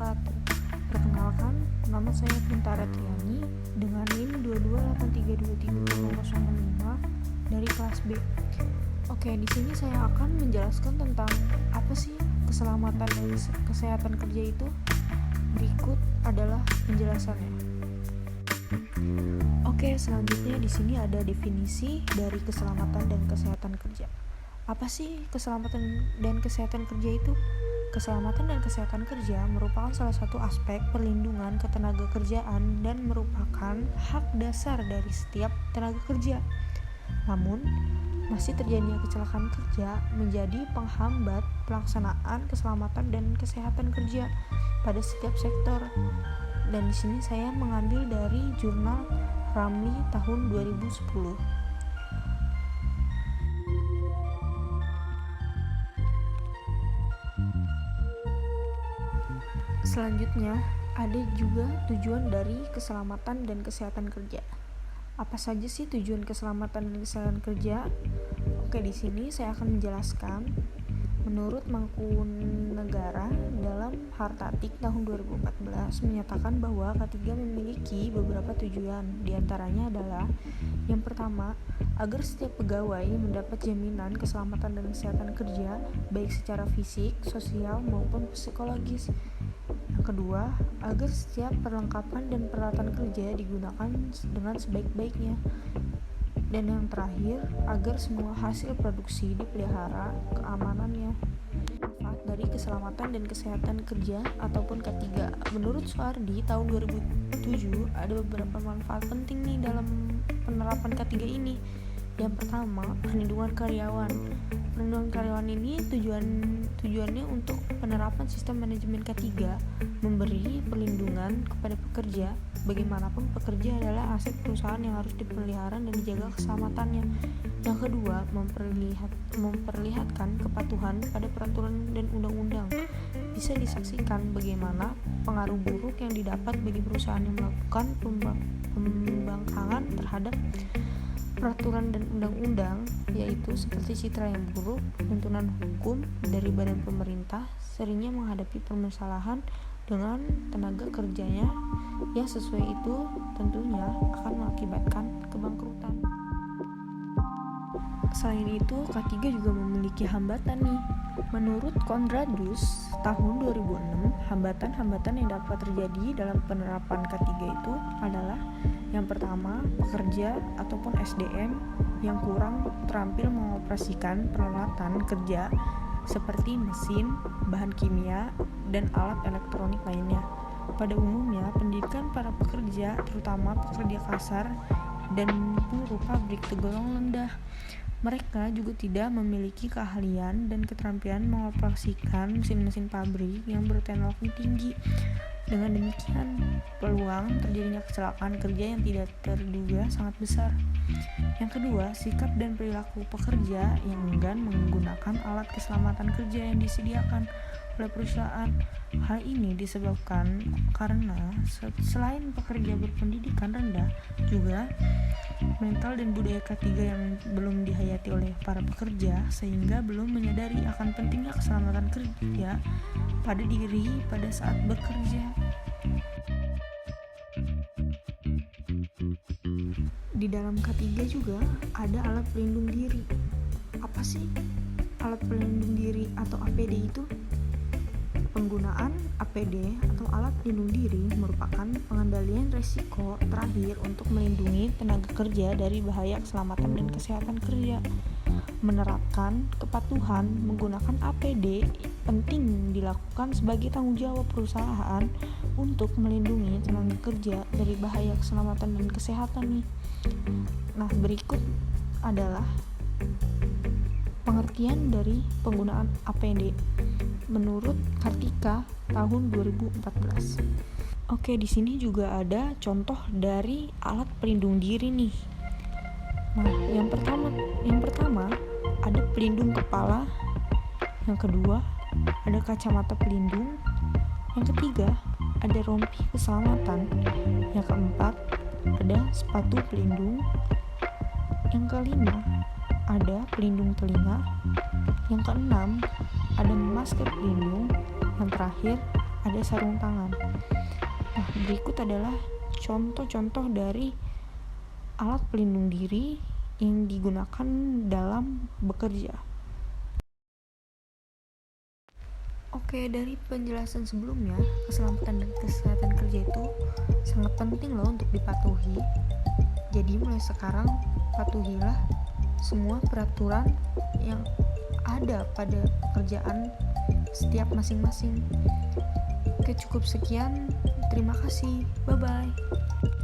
wabarakatuh. Perkenalkan, nama saya Pintara Triani dengan NIM 228323005 dari kelas B. Oke, di sini saya akan menjelaskan tentang apa sih keselamatan dan kesehatan kerja itu. Berikut adalah penjelasannya. Oke, selanjutnya di sini ada definisi dari keselamatan dan kesehatan kerja. Apa sih keselamatan dan kesehatan kerja itu? Keselamatan dan kesehatan kerja merupakan salah satu aspek perlindungan ketenaga kerjaan dan merupakan hak dasar dari setiap tenaga kerja. Namun, masih terjadinya kecelakaan kerja menjadi penghambat pelaksanaan keselamatan dan kesehatan kerja pada setiap sektor. Dan di sini saya mengambil dari jurnal Ramli tahun 2010. Selanjutnya, ada juga tujuan dari keselamatan dan kesehatan kerja. Apa saja sih tujuan keselamatan dan kesehatan kerja? Oke, di sini saya akan menjelaskan. Menurut Mangkunegara dalam Hartatik tahun 2014 menyatakan bahwa K3 memiliki beberapa tujuan. Di antaranya adalah yang pertama, agar setiap pegawai mendapat jaminan keselamatan dan kesehatan kerja baik secara fisik, sosial maupun psikologis. Yang kedua, agar setiap perlengkapan dan peralatan kerja digunakan dengan sebaik-baiknya. Dan yang terakhir, agar semua hasil produksi dipelihara keamanannya. Manfaat dari keselamatan dan kesehatan kerja ataupun K3. Menurut Suardi tahun 2007 ada beberapa manfaat penting nih dalam penerapan K3 ini. Yang pertama, perlindungan karyawan. Perlindungan karyawan ini tujuannya untuk penerapan sistem manajemen K3, memberi perlindungan kepada pekerja. Bagaimanapun pekerja adalah aset perusahaan yang harus dipelihara dan dijaga keselamatannya. Yang kedua, memperlihatkan kepatuhan pada peraturan dan undang-undang. Bisa disaksikan bagaimana pengaruh buruk yang didapat bagi perusahaan yang melakukan pembangkangan terhadap peraturan dan undang-undang, yaitu seperti citra yang buruk, tuntunan hukum dari badan pemerintah, seringnya menghadapi permasalahan dengan tenaga kerjanya yang sesuai itu tentunya akan mengakibatkan kebangkrutan. Selain itu, K3 juga memiliki hambatan nih. Menurut Kondradus tahun 2006, hambatan-hambatan yang dapat terjadi dalam penerapan K3 itu adalah yang pertama, pekerja ataupun SDM yang kurang terampil mengoperasikan peralatan kerja seperti mesin, bahan kimia, dan alat elektronik lainnya. Pada umumnya, pendidikan para pekerja, terutama pekerja kasar dan buruh pabrik tergolong rendah. Mereka juga tidak memiliki keahlian dan keterampilan mengoperasikan mesin-mesin pabrik yang berteknologi tinggi. Dengan demikian, peluang terjadinya kecelakaan kerja yang tidak terduga sangat besar. Yang kedua, sikap dan perilaku pekerja yang enggan menggunakan alat keselamatan kerja yang disediakan oleh perusahaan. Hal ini disebabkan karena selain pekerja berpendidikan rendah, juga mental dan budaya K3 yang belum dihayati oleh para pekerja sehingga belum menyadari akan pentingnya keselamatan kerja pada diri pada saat bekerja. Di dalam K3 juga ada alat pelindung diri. Apa sih alat pelindung diri atau APD itu? Penggunaan APD atau alat pelindung diri merupakan pengendalian risiko terakhir untuk melindungi tenaga kerja dari bahaya keselamatan dan kesehatan kerja. Menerapkan kepatuhan menggunakan APD penting dilakukan sebagai tanggung jawab perusahaan untuk melindungi tenaga kerja dari bahaya keselamatan dan kesehatan nih. Nah, berikut adalah pengertian dari penggunaan APD menurut Kartika tahun 2014. Oke, di sini juga ada contoh dari alat pelindung diri nih. Nah, yang pertama ada pelindung kepala, yang kedua ada kacamata pelindung, yang ketiga ada rompi keselamatan, yang keempat ada sepatu pelindung, yang kelima ada pelindung telinga, yang keenam ada masker pelindung, yang terakhir ada sarung tangan. Nah, berikut adalah contoh-contoh dari alat pelindung diri yang digunakan dalam bekerja. Oke, dari penjelasan sebelumnya, keselamatan dan kesehatan kerja itu sangat penting loh untuk dipatuhi. Jadi mulai sekarang patuhilah semua peraturan yang ada pada pekerjaan setiap masing-masing. Oke, cukup sekian. Terima kasih. Bye-bye.